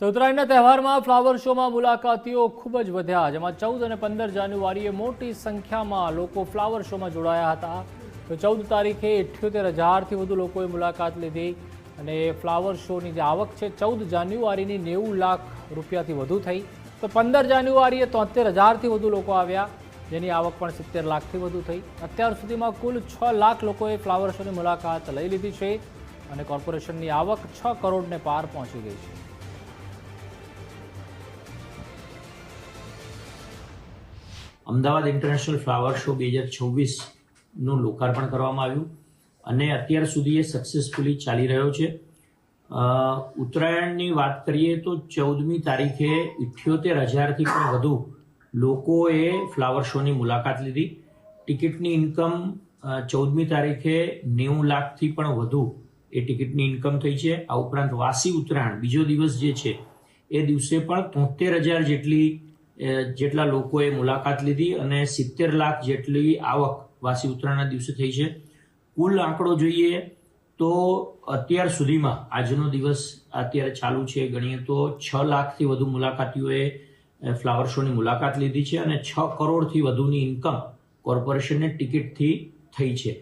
તો ઉત્તરાયણના તહેવારમાં ફ્લાવર શોમાં મુલાકાતીઓ ખૂબ જ વધ્યા, જેમાં 14 અને 15 જાન્યુઆરીએ મોટી સંખ્યામાં લોકો ફ્લાવર શોમાં જોડાયા હતા। તો 14 તારીખે 78,000થી વધુ લોકોએ મુલાકાત લીધી અને ફ્લાવર શોની જે આવક છે 14 જાન્યુઆરીની 90 લાખ રૂપિયાથી વધુ થઈ। તો 15 જાન્યુઆરીએ 73,000થી વધુ લોકો આવ્યા, જેની આવક પણ 70 લાખથી વધુ થઈ। અત્યાર સુધીમાં કુલ 6 લાખ લોકોએ ફ્લાવર શોની મુલાકાત લઈ લીધી છે અને કોર્પોરેશનની આવક 6 કરોડને પાર પહોંચી ગઈ છે। અમદાવાદ ઇન્ટરનેશનલ ફ્લાવર શો 2026નું લોકાર્પણ કરવામાં આવ્યું અને અત્યાર સુધી એ સક્સેસફુલી ચાલી રહ્યો છે। ઉત્તરાયણની વાત કરીએ તો 14મી તારીખે 78,000થી પણ વધુ લોકોએ ફ્લાવર શોની મુલાકાત લીધી। ટિકિટની ઇન્કમ 14મી તારીખે 90 લાખથી પણ વધુ એ ટિકિટની ઇન્કમ થઈ છે। આ ઉપરાંત વાસી ઉત્તરાયણ બીજો દિવસ જે છે એ દિવસે પણ 73,000 જેટલા લોકોએ મુલાકાત લીધી અને 70 લાખ જેટલી આવક વાસી ઉત્તરાયણના દિવસે થઈ છે। કુલ આંકડો જોઈએ તો અત્યાર સુધીમાં આજનો દિવસ અત્યારે ચાલુ છે ગણીએ તો 6 લાખથી વધુ મુલાકાતીઓએ ફ્લાવર શોની મુલાકાત લીધી છે અને 6 કરોડથી વધુની ઇન્કમ કોર્પોરેશનને ટિકિટથી થઈ છે।